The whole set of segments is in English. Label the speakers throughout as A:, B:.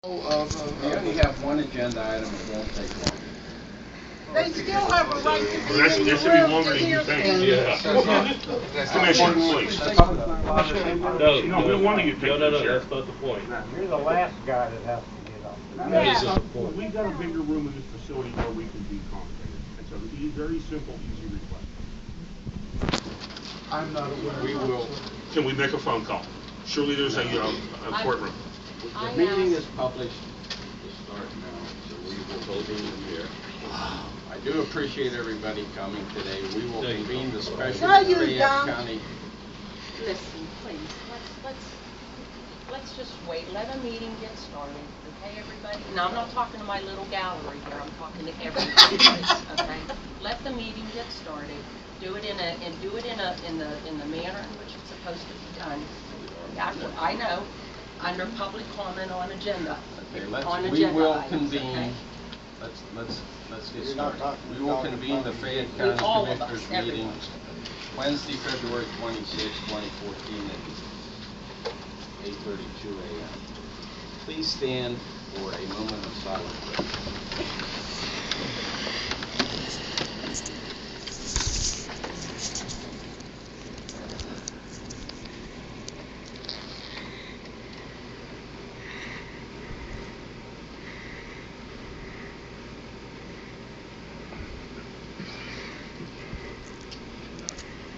A: We only have one agenda item, it won't take long.
B: They still have a right to be
C: That
B: in the
C: should be
B: room
C: longer
B: to
C: than
B: hear
C: you think.
B: things.
C: Yeah. Commissioner, please.
D: No,
C: we want to get
D: no, that's not the point.
E: You're the last guy that has to get up.
D: That isn't the point.
C: We've got a bigger room in this facility where we can be accommodated. It's a very simple, easy request.
E: I'm not aware.
A: We will,
C: Can we make a phone call? Surely there's a courtroom.
A: the meeting is published to start now, so we will convene here. I do appreciate everybody coming today. We will convene the special
B: No, you
A: Fayette
B: don't.
A: County.
F: Listen, please, let's just wait, let a meeting get started, okay, everybody? Now, I'm not talking to my little gallery here, I'm talking to everybody, okay? Let the meeting get started, do it in the manner in which it's supposed to be done. I know, under public comment on agenda,
A: Okay,
F: on
A: we
F: agenda
A: will
F: items,
A: convene.
F: okay?
A: Let's get started. We will convene the Fayette County
F: All of us,
A: Commissioners meeting
F: everyone.
A: Wednesday, February 26, 2014 at 8:32 a.m. Please stand for a moment of silence.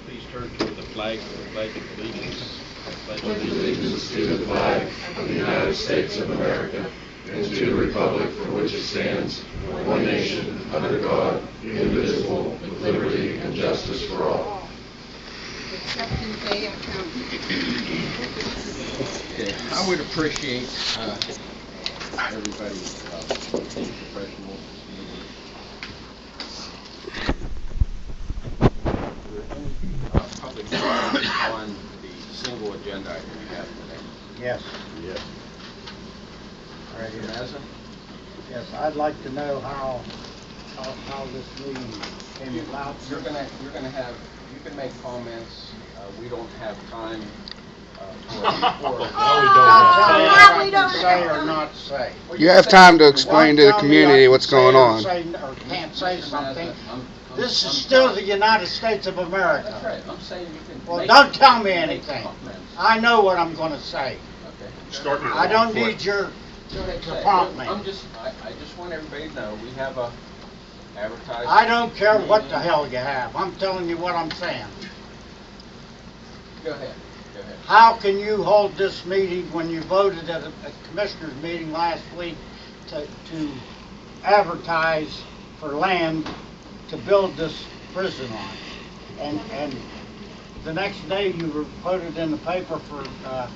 A: Please turn toward the flag for the pledge of allegiance. I pledge
G: Allegiance to the flag of the United States of America and to the republic for which it stands, one nation, under God, indivisible, with liberty and justice for all.
B: Except in Fayette County.
A: Okay, I would appreciate everybody being professional. Public comment on the single agenda item we have today.
E: Yes,
A: Yes.
E: right here.
A: Mazza?
E: Yes, I'd like to know how this meeting came about.
A: You're gonna have, you can make comments, we don't have time for.
B: Now we don't
E: Say
B: have
E: or
B: time.
E: not say.
H: You have time to explain to the community what's going on.
E: Or can't say something.
A: I'm
E: This is
A: I'm
E: still
A: sorry.
E: the United States of America.
A: That's right, I'm saying you can.
E: Well,
A: make-
E: don't tell me
A: make
E: anything.
A: comments.
E: I know what I'm gonna say.
A: Okay.
C: Start your
E: I don't
C: report.
E: need your,
A: Go ahead,
E: to
A: say it.
E: prompt me.
A: I just want everybody to know, we have a advertised.
E: I don't care what the hell you have. I'm telling you what I'm saying.
A: Go ahead.
E: How can you hold this meeting when you voted at a commissioners meeting last week to advertise for land to build this prison on? And the next day you were voted in the paper for, that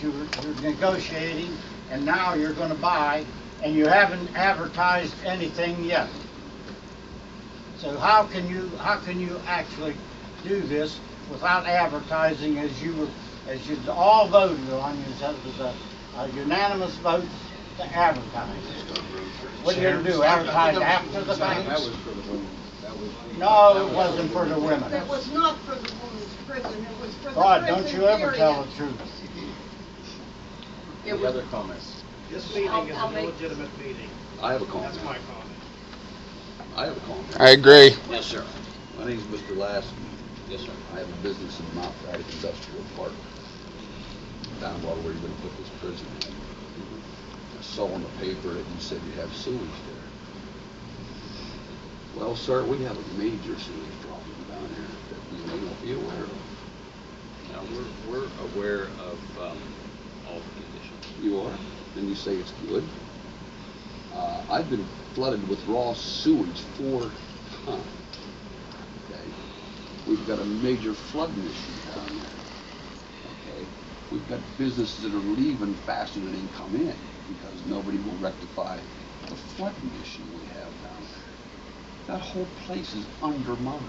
E: you're negotiating, and now you're gonna buy, and you haven't advertised anything yet. So how can you actually do this without advertising as you all voted on? It was a unanimous vote to advertise. What are you gonna do, advertise after the fact?
A: That was for the women.
E: No, it wasn't for the women.
B: It was not for the women's prison, it was for the
E: God,
B: prison
E: don't you ever tell
B: period.
E: the truth.
A: Any other comments?
I: This meeting is
F: I'll
I: an
F: make-
I: illegitimate meeting.
G: I have a comment.
I: That's my comment.
G: I have a comment.
H: I agree.
G: Yes, sir. My name's Mr. Lassen.
A: Yes, sir.
G: I have a business in Mount Friday Industrial Park, down about where you're gonna put this prison in. I saw in the paper that you said you have sewage there. Well, sir, we have a major sewage problem down here that you may not be aware of.
J: Now, we're aware of all the conditions.
G: You are? Then you say it's good. I've been flooded with raw sewage 4 times. Okay? We've got a major flooding issue down there. Okay? We've got businesses that are leaving faster than they can come in because nobody will rectify the flooding issue we have down there. That whole place is undermined.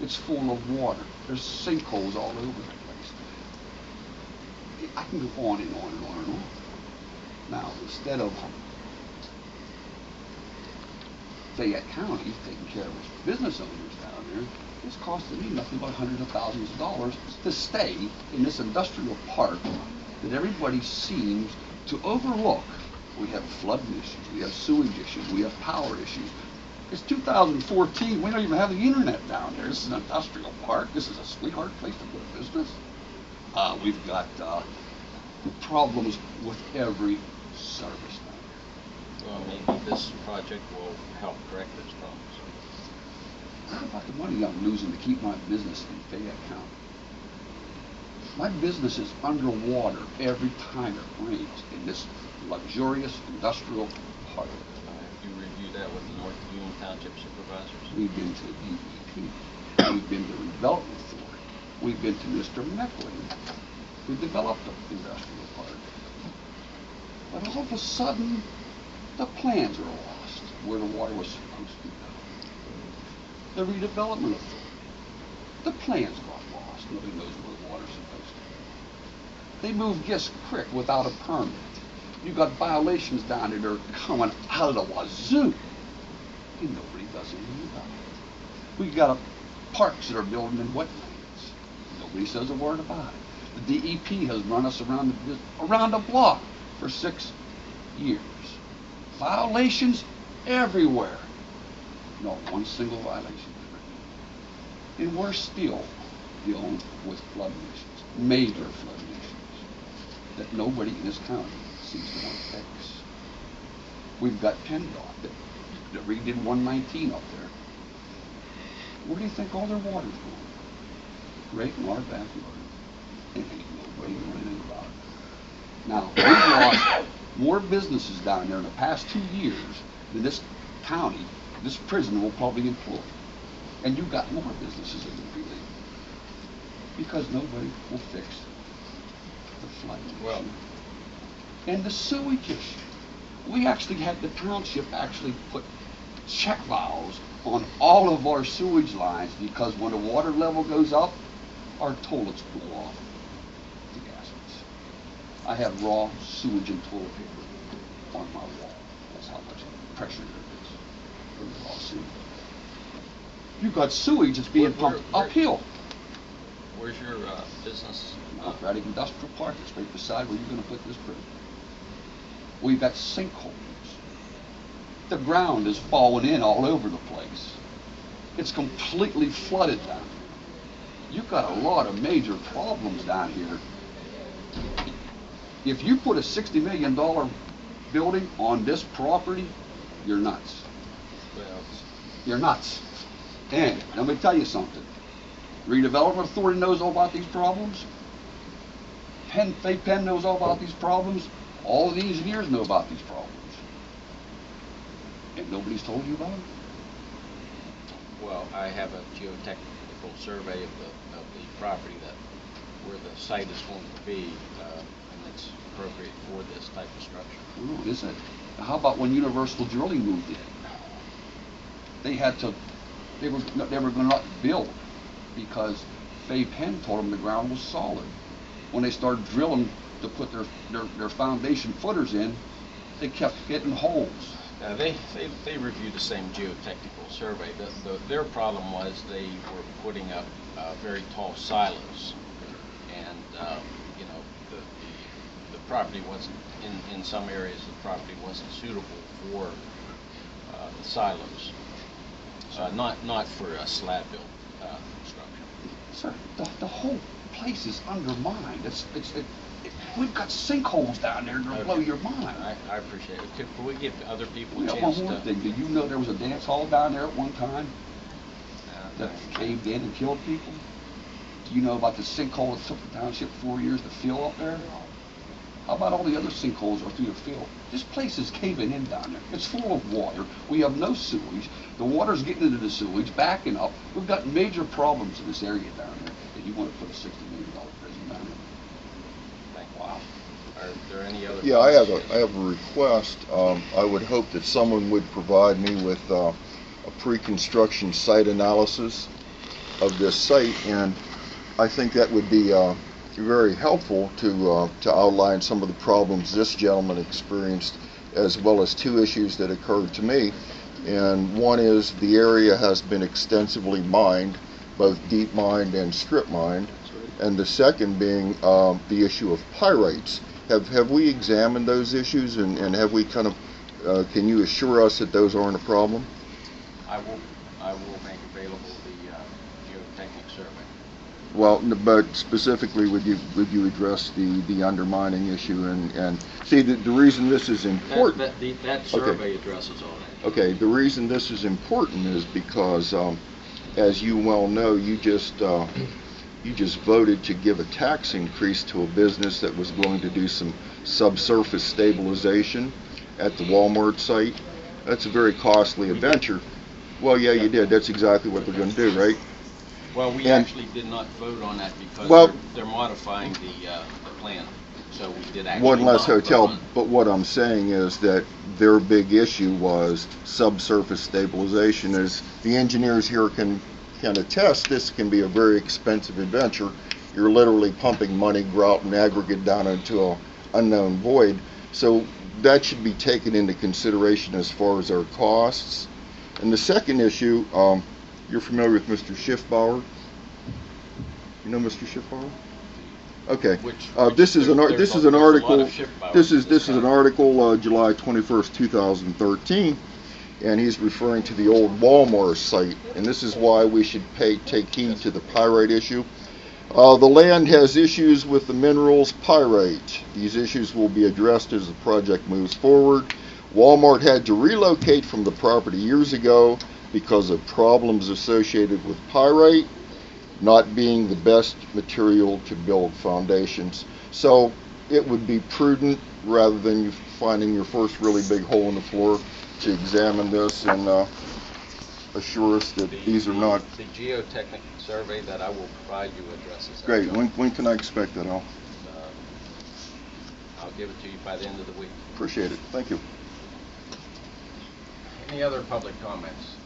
G: It's full of water. There's sinkholes all over the place. I can go on and on and on and on. Now, instead of Fayette County taking care of its business owners down there, it's costing me nothing but hundreds of thousands of dollars to stay in this industrial park that everybody seems to overlook We have flooding issues, we have sewage issues, we have power issues. It's 2014, we don't even have the internet down there. This is an industrial park, this is a sweetheart place to put a business. We've got problems with every service down there.
J: Well, maybe this project will help correct those problems.
G: What about the money I'm losing to keep my business in Fayette County? My business is underwater every time it rains in this luxurious industrial park.
J: If you review that with the North Union Township supervisors.
G: We've been to the DEP, we've been to the Development Authority, we've been to Mr. Meckling, who developed the industrial park. But all of a sudden, the plans are lost where the water was supposed to go. The redevelopment authority, the plans got lost. Nobody knows where the water's supposed to go. They moved Gist Creek without a permit. You got violations down there that are coming out of the wazoo. And nobody does anything about it. We got parks that are building in wetlands. Nobody says a word about it. The DEP has run us around the block for 6 years. Violations everywhere. Not one single violation. And we're still dealing with flood issues, major flood issues, that nobody in this county seems to want to fix. We've got PennDOT that redid 119 up there. Where do you think all their water's going? Right in our backyard. And ain't nobody doing anything about it. Now, we've lost more businesses down there in the past 2 years than this county, this prison will probably employ. And you've got more businesses that will be leaving. Because nobody will fix the flood issue. And the sewage issue. We actually had the township actually put check valves on all of our sewage lines because when the water level goes up, our toilets cool off the gaskets. I have raw sewage and toilet paper on my wall. That's how much pressure there is from the raw sewage. You've got sewage that's being pumped uphill.
J: Where's your business?
G: Right at Industrial Park, it's right beside where you're going to put this prison. We've got sinkholes. The ground is falling in all over the place. It's completely flooded down here. You've got a lot of major problems down here. If you put a $60 million building on this property, you're nuts.
J: Well,
G: You're nuts. And let me tell you something. Redevelopment Authority knows all about these problems. Fayette Penn knows all about these problems. All of the engineers know about these problems. And nobody's told you about them?
J: well, I have a geotechnical survey of the property where the site is going to be, and it's appropriate for this type of structure.
G: Oh, is it? How about when Universal Drilling moved in? They were going to build because Fayette Penn told them the ground was solid. When they started drilling to put their foundation footers in, they kept hitting holes.
J: They reviewed the same geotechnical survey. Their problem was they were putting up very tall silos, and the property wasn't in some areas. The property wasn't suitable for the silos. Not for a slab built structure.
G: Sir, the whole place is undermined. We've got sinkholes down there that'll blow your mind.
J: I appreciate it. Could we give other people a
G: Yeah,
J: chance
G: one more
J: to...
G: thing. Did you know there was a dance hall down there at one time that caved in and killed people? Do you know about the sinkhole that took the township 4 years to fill up there? How about all the other sinkholes that are through the field? This place is caving in down there. It's full of water. We have no sewage. The water's getting into the sewage, backing up. We've got major problems in this area down there. And you want to put a $60 million prison down there? Wow.
J: Are there any other...
I: Yeah, I have
J: questions?
I: a request. I would hope that someone would provide me with a pre-construction site analysis of this site, and I think that would be very helpful to outline some of the problems this gentleman experienced, as well as two issues that occurred to me. And one is the area has been extensively mined, both deep mined and strip mined. And the second being the issue of pyrites. have we examined those issues, and have we kind of, can you assure us that those aren't a problem?
J: I will make available the geotechnic survey.
I: Well, but specifically, would you address the undermining issue, and see, the reason this is important.
J: That survey addresses all that.
I: Okay, the reason this is important is because, as you well know, you just voted to give a tax increase to a business that was going to do some subsurface stabilization at the Walmart site. That's a very costly adventure. Well, yeah, you did. That's exactly what they're going to do, right?
J: Well, we
I: And-
J: actually did not vote on that because
I: Well-
J: they're modifying the plan, so we did actually
I: One less
J: not vote
I: hotel,
J: on it.
I: but what I'm saying is that their big issue was subsurface stabilization. As the engineers here can attest, this can be a very expensive adventure. You're literally pumping money, grout, and aggregate down into an unknown void. So that should be taken into consideration as far as our costs. And the second issue, you're familiar with Mr. Schiffbauer? You know Mr. Schiffbauer? Okay. This is an
J: there's
I: this is
J: a
I: an
J: lot
I: article.
J: of Schiffbauers
I: This is
J: in this
I: an
J: county.
I: article, July 21st, 2013, and he's referring to the old Walmart site. And this is why we should take heed to the pyrite issue. The land has issues with the minerals pyrite. These issues will be addressed as the project moves forward. Walmart had to relocate from the property years ago because of problems associated with pyrite not being the best material to build foundations. So it would be prudent, rather than you finding your first really big hole in the floor, to examine this and assure us that these are not.
J: The geotechnic survey that I will provide you addresses that.
I: Great.
J: John.
I: When can I expect that, Al?
J: I'll give it to you by the end of the week.
I: Appreciate it. Thank you.
J: Any other public comments?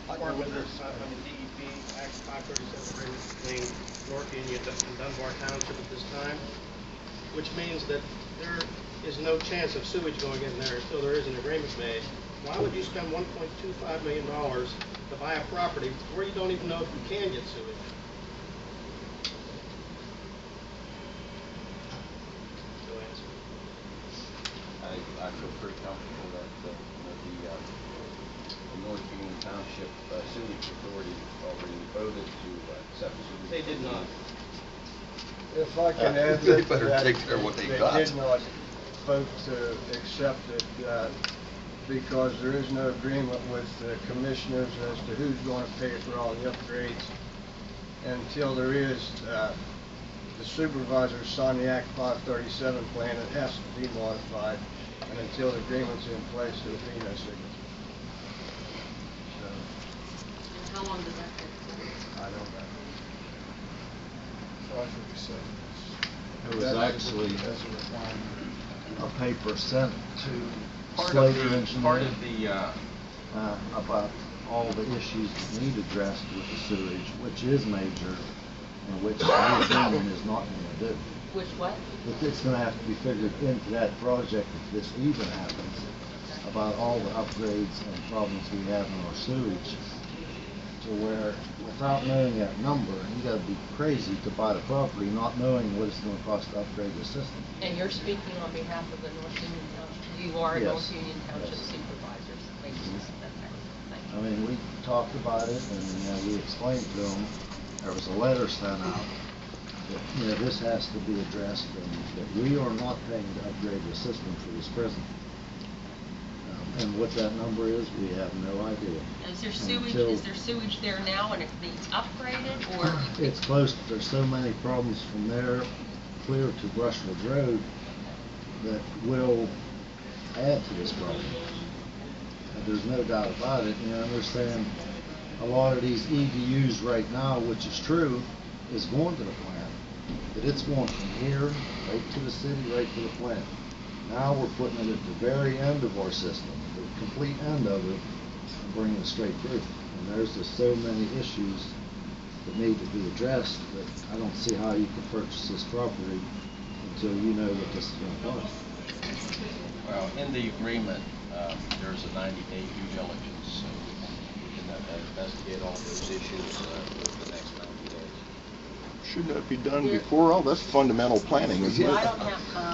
C: Part with this, on the DEP Act 537 agreement between North Union and Dunbar Township at this time, which means that there is no chance of sewage going in there until there is an agreement made. Why would you spend $1.25 million to buy a property where you don't even know if you can get sewage? No answer.
J: I feel pretty comfortable that the North Union Township Sewage Authority already voted to accept sewage.
C: They did not.
K: If I can add
I: They
K: that,
I: better take care of what they got.
K: did not vote to accept it, because there is no agreement with the commissioners as to who's going to pay for all the upgrades. Until there is, the supervisors sign the Act 537 plan, it has to be modified, and until the agreement's in place, there will be no signature. So,
F: How long does that take?
K: I don't know. So I should be saying
L: It was actually
K: that's a requirement.
L: a paper sent to
J: Part
L: Slater
J: of the
L: Engineering about all the issues that need addressed with the sewage, which is major, and which the Union is not going to do.
F: Which what?
L: But it's going to have to be figured into that project if this even happens, about all the upgrades and problems we have in our sewage, to where, without knowing that number, you got to be crazy to buy the property not knowing what it's going to cost to upgrade the system.
F: And you're speaking on behalf of the North Union Township, you are
L: Yes.
F: North Union Township
L: Yes.
F: supervisors. Thank you. Okay. Thank you.
L: I mean, we talked about it, and we explained to them, there was a letter sent out, that, this has to be addressed, and that we are not paying to upgrade the system for this prison. And what that number is, we have no idea.
F: Is there sewage,
L: Until-
F: is there sewage there now and it needs upgraded, or?
L: It's close, there's so many problems from there clear to Brushwood Road that will add to this problem. And there's no doubt about it, and I understand a lot of these EDUs right now, which is true, is going to the plant. But it's going from here, right to the city, right to the plant. Now we're putting it at the very end of our system, the complete end of it, and bringing it straight through. And there's just so many issues that need to be addressed that I don't see how you can purchase this property until you know what this is going to cost.
J: Well, in the agreement, there's a 90-day due diligence, so we can investigate all those issues over the next 90 days.
I: Shouldn't that be done before? Oh, that's fundamental planning, isn't it?
F: I don't have,